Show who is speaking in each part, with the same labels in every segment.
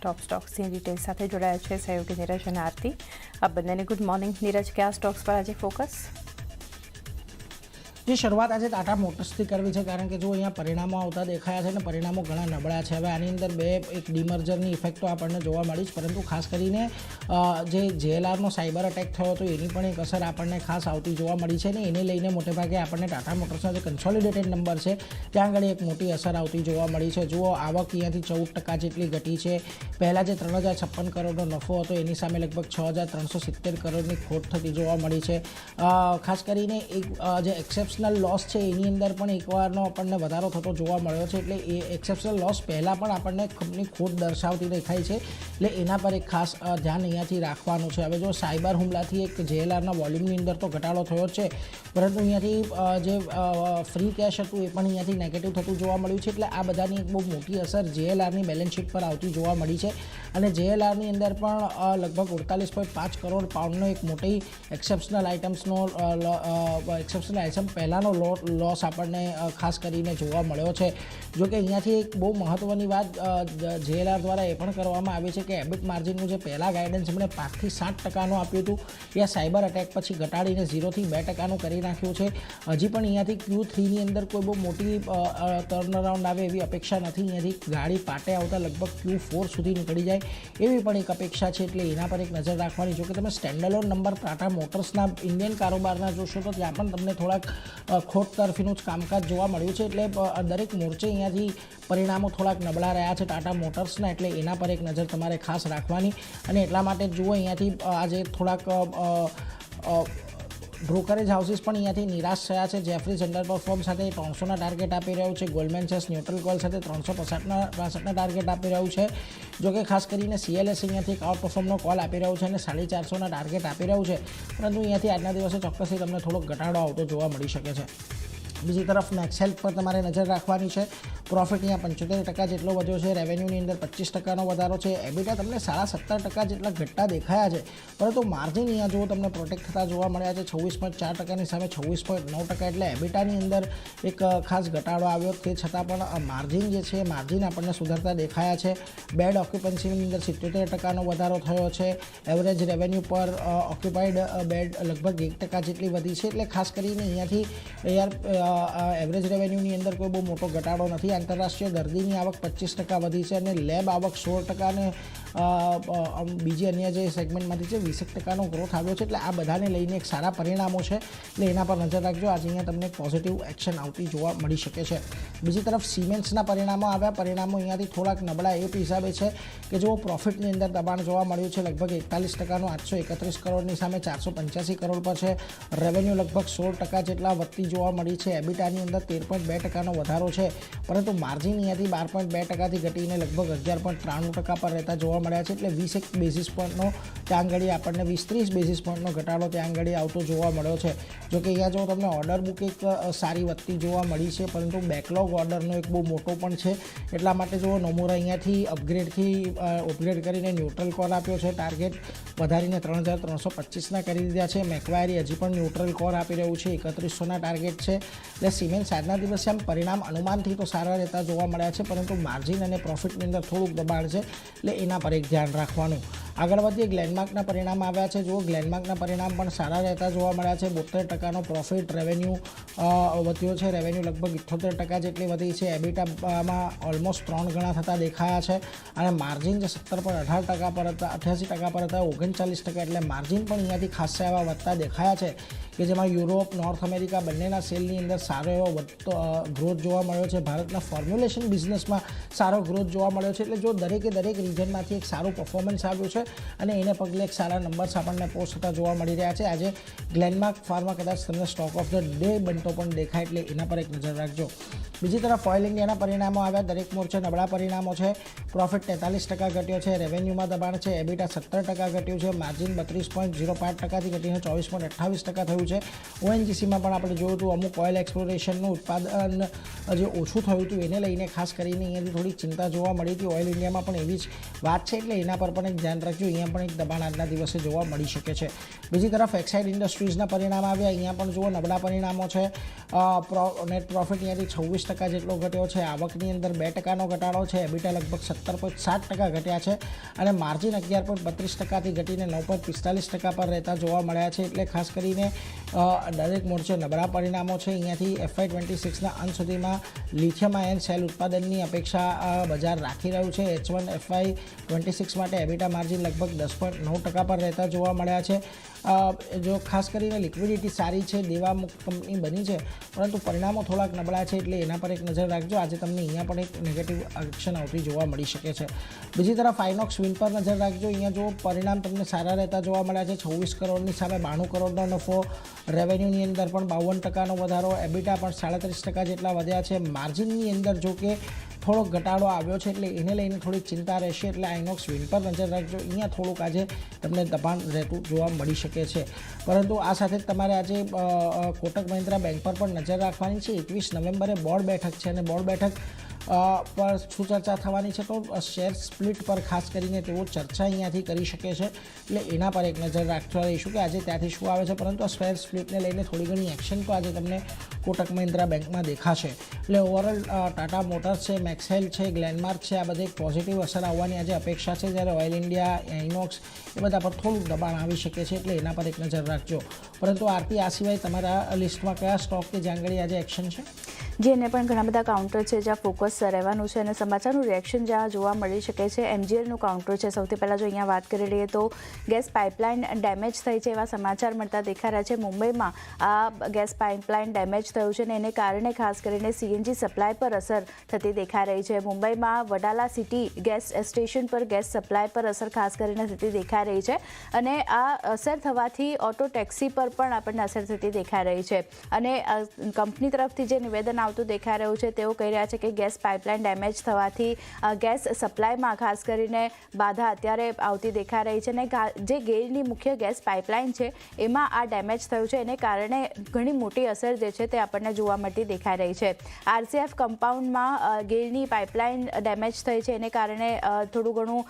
Speaker 1: Top स्टॉक्सની detail સાથે જોડાયા છે સહયોગી નીરજ અને આરતી। આ બંનેને ગુડ મોર્નિંગ। નીરજ, કયા સ્ટોક્સ પર આજે ફોકસ?
Speaker 2: જે શરૂઆત આજે ટાટા મોટર્સથી કરવી છે, કારણ કે જો અહીંયા પરિણામો આવતા દેખાયા છે અને પરિણામો ઘણા નબળા છે। હવે આની અંદર એક ડીમર્જરની ઇફેક્ટો આપણને જોવા મળી છે, પરંતુ ખાસ કરીને જે JLRનો સાયબર અટેક થયો હતો એની પણ એક અસર આપણને ખાસ આવતી જોવા મળી છે ને એને લઈને મોટેભાગે આપણને ટાટા મોટર્સના જે કન્સોલિડેટેડ નંબર છે ત્યાં આગળ એક મોટી અસર આવતી જોવા મળી છે। જુઓ, આવક અહીંયાથી 14% જેટલી ઘટી છે। પહેલાં જે 3056 કરોડનો નફો હતો એની સામે લગભગ 6370 કરોડની ખોટ થતી જોવા મળી છે। ખાસ કરીને એક જે એક્સેપ્શનલ લોસ છે એની અંદર પણ એકવારનો આપણને વધારો થતો જોવા મળ્યો છે, એટલે એ એક્સેપ્શનલ લોસ પહેલાં પણ આપણને કંપની ખોટ દર્શાવતી દેખાય છે, એટલે એના પર એક ખાસ ધ્યાન અહીંયાથી રાખવાનું છે। હવે જો સાયબર હુમલાથી એક JLRના વોલ્યુમની અંદર તો ઘટાડો થયો છે, પરંતુ અહીંયાથી જે ફ્રી કેશ હતું એ પણ અહીંયાથી નેગેટિવ થતું જોવા મળ્યું છે, એટલે આ બધાની એક બહુ મોટી અસર JLRની બેલેન્સ શીટ પર આવતી જોવા મળી છે। અને JLRની અંદર પણ લગભગ 48.5 કરોડ પાઉન્ડનો એક મોટી એક્સેપ્શનલ આઇટમ્સનો એક્સેપ્શનલ આઇટમ પહેલાંનો લોસ આપણને ખાસ કરીને જોવા મળ્યો છે। જો કે અહીંયાથી એક બહુ મહત્ત્વની વાત JLR દ્વારા એ પણ કરવામાં આવી છે કે એબિટ માર્જિનનું જે પહેલાં ગાઈડન્સ એમણે 5 થી 7% આપ્યું હતું એ સાયબર અટેક પછી ઘટાડીને 0 થી 2% કરી નાખ્યું છે। હજી પણ અહીંયાથી Q3ની અંદર કોઈ બહુ મોટી ટર્નઅરાઉન્ડ આવે એવી અપેક્ષા નથી। અહીંયાથી ગાડી પાટે આવતા લગભગ Q4 સુધી નીકળી જાય એવી પણ એક અપેક્ષા છે, એટલે એના પર એક નજર રાખવાની। જો કે તમે સ્ટેન્ડઅલોન નંબર ટાટા મોટર્સના ઇન્ડિયન કારોબારના જોશો તો ત્યાં પણ તમને થોડાક ખોટ તરફીનું જ કામકાજ જોવા મળ્યું છે, એટલે દરેક મોરચે અહીંયાથી પરિણામો થોડાક નબળા રહ્યા છે ટાટા મોટર્સના, એટલે એના પર એક નજર તમારે ખાસ રાખવાની। અને એટલા માટે જુઓ, અહીંયાથી આજે થોડાક બ્રોકરેજ હાઉસીસ પણ અહીંયાથી નિરાશ થયા છે। જેફરીઝ અંડર પરફોર્મ સાથે 300ના ટાર્ગેટ આપી રહ્યું છે। ગોલ્ડમેન સેક્સ ન્યુટ્રલ કોલ સાથે 365ના ટાર્ગેટ આપી રહ્યું છે। જોકે ખાસ કરીને CLS અહીંયાથી એક આઉટ પરફોર્મનો કોલ આપી રહ્યું છે અને 450ના ટાર્ગેટ આપી રહ્યું છે, પરંતુ અહીંયાથી આજના દિવસે ચોક્કસથી તમને થોડોક ઘટાડો આવતો જોવા મળી શકે છે। બીજી તરફ મેક્સ હેલ્થ પર તમારે નજર રાખવાની છે। પ્રોફિટ અહીંયા 75% જેટલો વધ્યો છે। રેવન્યુની અંદર 25%નો વધારો છે। એબિટા તમને 17% જેટલા ઘટતા દેખાયા છે, પરંતુ માર્જિન અહીંયા જુઓ તમને પ્રોટેક્ટ થતા જોવા મળ્યા છે। 26.4%ની સામે 26.9%, એટલે એબિટાની અંદર એક ખાસ ઘટાડો આવ્યો, તે છતાં પણ માર્જિન જે છે માર્જિન આપણને સુધરતા દેખાયા છે। બેડ ઓક્યુપન્સીની અંદર 77%નો વધારો થયો છે। એવરેજ રેવન્યુ પર ઓક્યુપાઈડ બેડ લગભગ 1% જેટલી વધી છે, એટલે ખાસ કરીને અહીંયાથી એવરેજ રેવન્યુની અંદર કોઈ બહુ મોટો ઘટાડો નથી। આંતરરાષ્ટ્રીય દર્દીની આવક 25% વધી છે અને લેબ આવક 16% અને બીજી અન્ય જે સેગમેન્ટમાંથી છે 20%નો ગ્રોથ આવ્યો છે, એટલે આ બધાને લઈને એક સારા પરિણામો છે, એટલે એના પર નજર રાખજો। આજે અહીંયા તમને પોઝિટિવ એક્શન આવતી જોવા મળી શકે છે। બીજી તરફ સિમેન્ટ્સના પરિણામો આવ્યા। પરિણામો અહીંયાથી થોડાક નબળા એ હિસાબે છે કે જો પ્રોફિટની અંદર દબાણ જોવા મળ્યું છે, લગભગ 41%નું 831 કરોડની સામે 485 કરોડ પર છે। રેવન્યુ લગભગ 16% જેટલા વધતી જોવા મળી છે। એબિટાની અંદર 13.2%નો વધારો છે, પરંતુ માર્જિન અહીંયાથી 12.2%થી ઘટીને લગભગ 11.93% પર રહેતા જોવા મળ્યા છે, એટલે 21 બેઝિસ પોઈન્ટનો ત્યાં આગળ આપણને 20-30 બેઝિસ પોઈન્ટનો ઘટાડો ત્યાં આગળ આવતો જોવા મળ્યો છે। જો કે અહીંયા જો તમને ઓર્ડર બુક એક સારી વધતી જોવા મળી છે, પરંતુ બેકલોગ ઓર્ડરનો એક બહુ મોટો પણ છે, એટલા માટે જો નોમુરા અહીંયાથી અપગ્રેડ કરીને ન્યુટ્રલ કોલ આપ્યો છે। ટાર્ગેટ વધારીને 3325ના કરી દીધા છે। મેક્વાયરી હજી પણ ન્યુટ્રલ કોલ આપી રહ્યું છે, 3100ના ટાર્ગેટ છે। એટલે સિમેન્ટ્સ આજના દિવસે આમ પરિણામ અનુમાનથી તો સારા રહેતા જોવા મળ્યા છે, પરંતુ માર્જિન અને પ્રોફિટની અંદર થોડુંક દબાણ છે, એટલે એના પર એક ધ્યાન રાખવાનું। આગળ વધીએ, ગ્લેનમાર્કના પરિણામ આવ્યા છે। જો ગ્લેનમાર્કના પરિણામ પણ સારા રહેતા જોવા મળ્યા છે। 72%નો પ્રોફિટ, રેવન્યુ વધ્યો છે। રેવન્યુ લગભગ 78% જેટલી વધી છે। એબિટામાં ઓલમોસ્ટ 3 ગણા થતા દેખાયા છે, અને માર્જિન જે 17.18% પર હતા 88% પર હતા 39%, એટલે માર્જિન પણ અહીંયાથી ખાસા એવા વધતા દેખાયા છે, કે જેમાં યુરોપ, નોર્થ અમેરિકા બંનેના સેલની અંદર સારો એવો ગ્રોથ જોવા મળ્યો છે। ભારતના ફોર્મ્યુલેશન બિઝનેસમાં સારો ગ્રોથ જોવા મળ્યો છે, એટલે જો દરેક રીજનમાંથી એક સારું પરફોર્મન્સ આવ્યું છે અને એને પગલે એક સારા નંબર્સ આપણને પોસ્ટ થતા જોવા મળી રહ્યા છે। આજે ગ્લેનમાર્ક ફાર્મા કદાચ તમને સ્ટોક ઓફ ધ ડે બનતો પણ દેખાય, એટલે એના પર એક નજર રાખજો। બીજી તરફ ઓઇલ ઇન્ડિયાના પરિણામો આવ્યા। દરેક મોરચે નબળા પરિણામો છે। પ્રોફિટ 43% ઘટ્યો છે। રેવન્યુમાં દબાણ છે। એબિટા 17% ઘટ્યું છે। માર્જિન 32.05%થી ઘટીને 24.28% થયું છે। ONGCમાં પણ આપણે જોયું હતું અમુક ઓઇલ એક્સપ્લોરેશનનું ઉત્પાદન જે ઓછું થયું હતું એને લઈને ખાસ કરીને અહીંયાથી થોડી ચિંતા જોવા મળી હતી। ઓઇલ ઇન્ડિયામાં પણ એવી જ વાત છે એટલે એના પર પણ એક ધ્યાન રાખજો. અહીંયા પણ એક દબાણ આજના દિવસે જોવા મળી શકે છે. બીજી તરફ એક્સાઇડ ઇન્ડસ્ટ્રીઝના પરિણામ આવ્યા. અહીંયા પણ જુઓ નબળા પરિણામો છે. નેટ પ્રોફિટ અહીંયાથી 26% જેટલો ઘટ્યો છે. આવકની અંદર 2%નો ઘટાડો છે. એબિટા લગભગ 17.7% ઘટ્યા છે અને માર્જિન 11.32%થી ઘટીને 9.45% પર રહેતા જોવા મળ્યા છે. એટલે ખાસ કરીને દરેક મોરચે નબળા પરિણામો છે. અહીંયાથી FY26ના અંત સુધીમાં લિથિયમ આયન સેલ ઉત્પાદનની અપેક્ષા બજાર રાખી રહ્યું છે. H1 FY26 માટે એબિટા માર્જિન લગભગ 10.9% પર રહેતા જોવા મળ્યા છે. જો ખાસ કરીને લિક્વિડિટી સારી છે, દેવા મુક્ત કંપની બની છે, પરંતુ પરિણામો થોડાક નબળા છે એટલે એના પર એક નજર રાખજો. આજે તમને અહીંયા પણ એક નેગેટિવ એક્શન આવતી જોવા મળી શકે છે. બીજી તરફ આઇનોક્સ વિન્ડ પર નજર રાખજો. અહીંયા જો પરિણામ તમને સારા રહેતા જોવા મળ્યા છે. 26 કરોડની સામે 92 કરોડનો નફો. રેવન્યુની અંદર પણ 52%નો વધારો. એબિટા પણ 37% જેટલા વધ્યા છે. માર્જિનની અંદર જો કે થોડોક ઘટાડો આવ્યો છે એટલે એને લઈને થોડીક ચિંતા રહેશે. એટલે આઇનોક્સ વિન્ડ પર નજર રાખજો. અહીંયા થોડુંક આજે તમને દબાણ રહેતું જોવા મળી શકે છે. પરંતુ આ સાથે જ તમારે આજે કોટક મહિન્દ્રા બેંક પર પણ નજર રાખવાની છે. 21 નવેમ્બરે બોર્ડ બેઠક છે અને બોર્ડ બેઠક પર શું ચર્ચા થવાની છે તો શેર સ્પ્લિટ પર ખાસ કરીને તેઓ ચર્ચા અહીંયાથી કરી શકે છે. એટલે એના પર એક નજર રાખવા રહીશું કે આજે ત્યાંથી શું આવે છે. પરંતુ આ શેર સ્પ્લિટને લઈને થોડી ઘણી એક્શન તો આજે તમને કોટક મહિન્દ્રા બેંકમાં દેખાશે. એટલે ઓવરઓલ ટાટા મોટર્સ છે, મેક્સહેલ છે, ગ્લેનમાર્ક છે, આ બધે એક પોઝિટિવ અસર આવવાની આજે અપેક્ષા છે. જ્યારે ઓઇલ ઇન્ડિયા, આઇનોક્સ એ બધા પર થોડુંક દબાણ આવી શકે છે. એટલે એના પર એક નજર રાખજો. પરંતુ આરતી, આ સિવાય તમારા લિસ્ટમાં કયા સ્ટોક કે જ્યાં આગળ આજે એક્શન છે?
Speaker 1: જેને પણ ઘણા બધા કાઉન્ટર છે જ્યાં ફોકસ રહેવાનું છે અને સમાચારનું રિએક્શન જ્યાં જોવા મળી શકે છે. MGLનું કાઉન્ટર છે. સૌથી પહેલાં જો અહીંયા વાત કરી લઈએ તો ગેસ પાઇપલાઇન ડેમેજ થઈ છે એવા સમાચાર મળતા દેખાઈ રહ્યા છે. મુંબઈમાં આ ગેસ પાઇપલાઇન ડેમેજ થયું છે અને એને કારણે ખાસ કરીને CNG સપ્લાય પર અસર થતી દેખાઈ રહી છે. મુંબઈમાં વડાલા સિટી ગેસ સ્ટેશન પર ગેસ સપ્લાય પર અસર ખાસ કરીને થતી દેખાઈ રહી છે અને આ અસર થવાથી ઓટો ટેક્સી પર પણ આપણને અસર થતી દેખાઈ રહી છે. અને કંપની તરફથી જે નિવેદન આવતું દેખાઈ રહ્યું છે તેઓ કહી રહ્યા છે કે ગેસ પાઇપલાઇન ડેમેજ થવાથી ગેસ સપ્લાયમાં ખાસ કરીને બાધા અત્યારે આવતી દેખાઈ રહી છે અને જે ગેલની મુખ્ય ગેસ પાઇપલાઇન છે એમાં આ ડેમેજ થયું છે. એને કારણે ઘણી મોટી અસર જે છે તે આપણને જોવા મળતી દેખાઈ રહી છે. RCF કમ્પાઉન્ડમાં ગેલની પાઇપલાઇન ડેમેજ થઈ છે એને કારણે થોડું ઘણું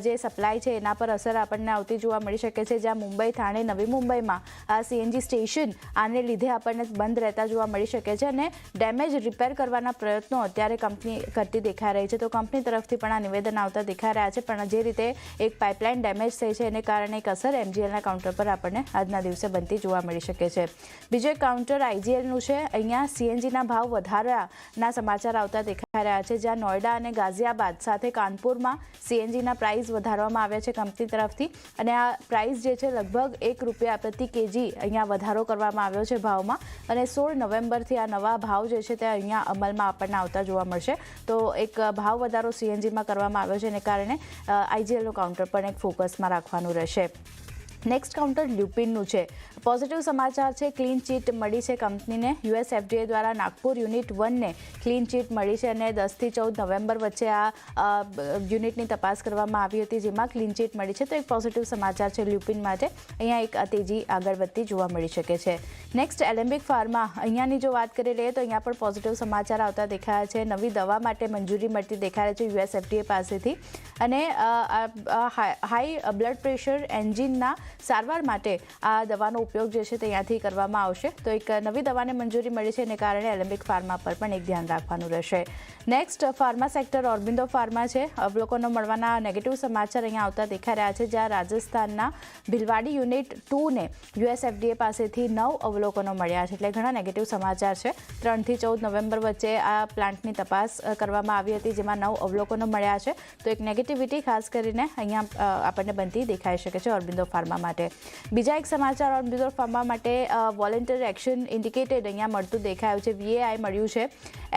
Speaker 1: જે સપ્લાય છે એના પર અસર આપણને આવતી જોવા મળી શકે છે. જ્યાં મુંબઈ, થાણે, નવી મુંબઈમાં CNG સ્ટેશન આને લીધે આપણને બંધ રહેતા જોવા મળી શકે છે અને ડેમેજ રિપેર કરવાના પ્રયત્નો અત્યારે કંપની કરતી દેખાઈ રહી છે. તો કંપની તરફથી પણ આ નિવેદન આવતા દેખાઈ રહ્યા છે. પણ જે રીતે એક પાઇપલાઇન ડેમેજ થઈ છે એને કારણે એક અસર MGLના કાઉન્ટર પર આપણને આજના દિવસે બનતી જોવા મળી શકે છે. બીજો એક કાઉન્ટર IGLનું છે. અહીંયા CNGના ભાવ વધારાના સમાચાર આવતા દેખાઈ રહ્યા છે. જ્યાં નોઈડા અને ગાઝિયાબાદ સાથે કાનપુરમાં CNGના પ્રાઇસ વધારવામાં આવ્યા છે કંપની તરફથી અને આ પ્રાઇસ જે છે લગભગ ₹1 પ્રતિ કેજી અહીંયા વધારો કરવામાં આવ્યો છે ભાવમાં અને 16 નવેમ્બરથી આ નવા ભાવ જે છે તે અહીંયા અમલમાં આપણને આવતા જોવા મળશે. તો એક ભાવ વધારો CNGમાં કરવામાં આવ્યો છે એને કારણે IGLનું કાઉન્ટર પણ એક ફોકસમાં રાખવાનું રહેશે. નેક્સ્ટ કાઉન્ટર લ્યુપિનનું છે. પોઝિટિવ સમાચાર છે. ક્લીન ચીટ મળી છે કંપનીને. US FDA દ્વારા નાગપુર યુનિટ 1ને ક્લીન ચીટ મળી છે અને 10થી 14 નવેમ્બર વચ્ચે આ યુનિટની તપાસ કરવામાં આવી હતી જેમાં ક્લીન ચીટ મળી છે. તો એક પોઝિટિવ સમાચાર છે લ્યુપિન માટે. અહીંયા એક તેજી આગળ વધતી જોવા મળી શકે છે. Next Alembic pharma. અહીંયાની જો વાત કરી લઈએ તો અહીંયા પણ પોઝિટિવ સમાચાર આવતા દેખાયા છે. નવી દવા માટે મંજૂરી મળતી દેખાય છે US FDA પાસેથી અને હાઈ બ્લડ પ્રેશર એન્જિનના સારવાર માટે આ દવાનો ઉપયોગ જે છે તે અહીંયાથી કરવામાં આવશે. તો એક નવી દવાને મંજૂરી મળી છે એને કારણે એલેમ્બિક ફાર્મા પર પણ એક ધ્યાન રાખવાનું રહેશે. નેક્સ્ટ ફાર્મા સેક્ટર ઓર્બિંદો ફાર્મા છે. અવલોકનો મળવાના નેગેટિવ સમાચાર અહીંયા આવતા દેખાઈ રહ્યા છે. જ્યાં રાજસ્થાનના ભિલવાડી યુનિટ 2ને US FDA પાસેથી 9 અવલોકનો મળ્યા છે. એટલે ઘણા નેગેટિવ સમાચાર છે. 3થી 14 નવેમ્બર વચ્ચે આ પ્લાન્ટની તપાસ કરવામાં આવી હતી જેમાં 9 અવલોકનો મળ્યા છે. તો એક નેગેટિવિટી ખાસ કરીને અહીંયા આપણને બનતી દેખાઈ શકે છે ઓર્બિંદો ફાર્મા માટે. બીજા એક સમાચાર ઓર્બિંદો ફાર્મા માટે વોલેન્ટરી એક્શન ઇન્ડિકેટેડ અહીંયા મળતું દેખાયું છે. VAI મળ્યું છે.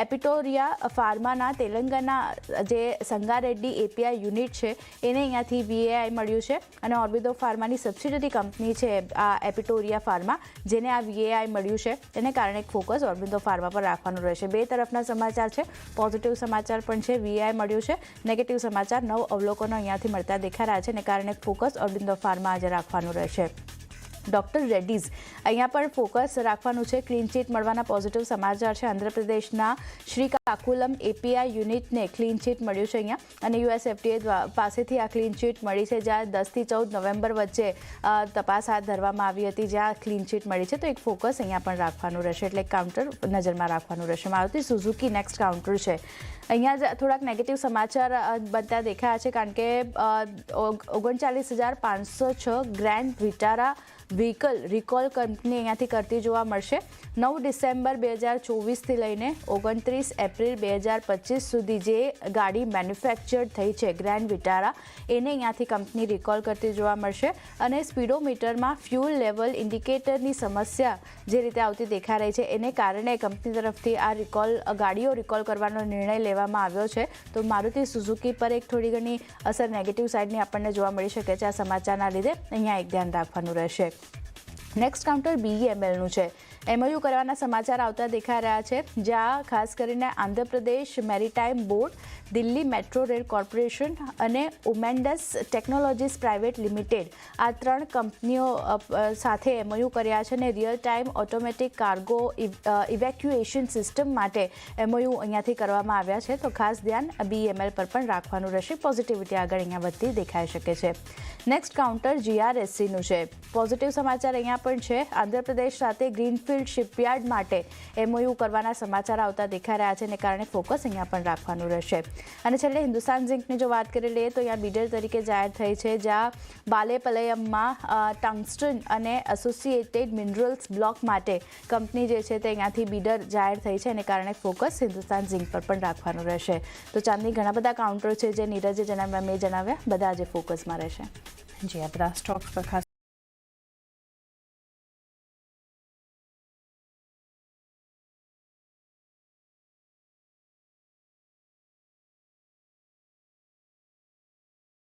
Speaker 1: એપિટોરિયા ફાર્માના તેલંગાના જે સંગારેડ્ડી API યુનિટ છે એને અહીંયાથી VAI મળ્યું છે અને ઓર્બિંદો ફાર્માની સબસિડરી કંપની છે આ એપિટોરિયા ફાર્મા જેને આ VAI મળ્યું છે એને કારણે એક ફોકસ ઓર્બિંદો ફાર્મા પર રાખવાનું રહેશે. બે તરફના સમાચાર છે. પોઝિટિવ સમાચાર પણ છે. VAI મળ્યું છે. નેગેટિવ સમાચાર 9 અવલોકનો અહીંયાથી મળતા દેખાઈ રહ્યા છે એને કારણે ફોકસ ઓર્બિંદો ફાર્મા આજે રાખવાનું રહેશે. ડૉક્ટર રેડ્ડીઝ અહીંયા પણ ફોકસ રાખવાનું છે. ક્લીન ચીટ મળવાના પોઝિટિવ સમાચાર છે. આંધ્રપ્રદેશના શ્રી કાકુલમ એપીઆઈ યુનિટને ક્લીન ચીટ મળ્યું છે અહીંયા, અને યુએસ એફડીએ પાસેથી આ ક્લીન ચીટ મળી છે, જ્યાં 10 થી 14 નવેમ્બર વચ્ચે તપાસ હાથ ધરવામાં આવી હતી, જ્યાં ક્લીન ચીટ મળી છે. તો એક ફોકસ અહીંયા પણ રાખવાનું રહેશે, એટલે કાઉન્ટર નજરમાં રાખવાનું રહેશે. મારુતિ સુઝુકી નેક્સ્ટ કાઉન્ટર છે. અહીંયા થોડાક નેગેટિવ સમાચાર બનતા દેખાયા છે, કારણ કે 39,506 Grand Vitara vehicle recall company અહીંયાથી કરતી જોવા મળશે. 9 ડિસેમ્બર 2024થી લઈને 29 એપ્રિલ 2025 સુધી જે ગાડી મેન્યુફેક્ચર્ડ થઈ છે ગ્રેન્ડ વિટારા, એને અહીંયાથી કંપની રિકોલ કરતી જોવા મળશે. અને સ્પીડોમીટરમાં ફ્યુલ લેવલ ઇન્ડિકેટરની સમસ્યા જે રીતે આવતી દેખાઈ રહી છે, એને કારણે કંપની તરફથી આ ગાડીઓ રિકોલ કરવાનો નિર્ણય લેવામાં આવ્યો છે. તો મારુતિ સુઝુકી પર એક થોડી ઘણી અસર નેગેટિવ સાઇડની આપણને જોવા મળી શકે છે આ સમાચારના લીધે. અહીંયા એક ધ્યાન રાખવાનું રહેશે. નેક્સ્ટ કાઉન્ટર બીઈએમએલનું છે. એમઓયુ કરવાના સમાચાર આવતા દેખાઈ રહ્યા છે, જ્યાં ખાસ કરીને Andhra Pradesh maritime board, Delhi metro rail corporation અને ઉમેન્ડસ ટેકનોલોજીસ પ્રાઇવેટ લિમિટેડ આ 3 કંપનીઓ સાથે એમઓયુ કર્યા છે, અને real time automatic cargo evacuation system માટે એમઓયુ અહીંયાથી કરવામાં આવ્યા છે. તો ખાસ ધ્યાન બીઈએમએલ પર પણ રાખવાનું રહેશે. પોઝિટિવિટી આગળ અહીંયા વધતી દેખાઈ શકે છે. નેક્સ્ટ કાઉન્ટર જીઆરએસસીનું છે. પોઝિટિવ સમાચાર અહીંયા પણ છે. આંધ્રપ્રદેશ સાથે ગ્રીનફિલ્ડ શિપયાર્ડ માટે એમઓયુ કરવાના સમાચાર આવતા દેખાઈ રહ્યા છે, એને કારણે ફોકસ અહીંયા પણ રાખવાનું રહેશે. અને છેલ્લે હિન્દુસ્તાન ઝિંકની જો વાત કરી લઈએ તો અહીંયા બીડર તરીકે જાહેર થઈ છે, જ્યાં બાલેપલયમમાં ટંગસ્ટન અને એસોસિએટેડ મિનરલ્સ બ્લોક માટે કંપની જે છે તે અહીંયાથી બીડર જાહેર થઈ છે, એને કારણે ફોકસ હિન્દુસ્તાન ઝિંક પર પણ રાખવાનું રહેશે. તો ચાંદની ઘણા બધા કાઉન્ટર છે જે નીરજે જણાવ્યા, મેં જણાવ્યા, બધા આજે ફોકસમાં રહેશે.
Speaker 3: જી, આ બધા સ્ટોક્સ પર ખાસ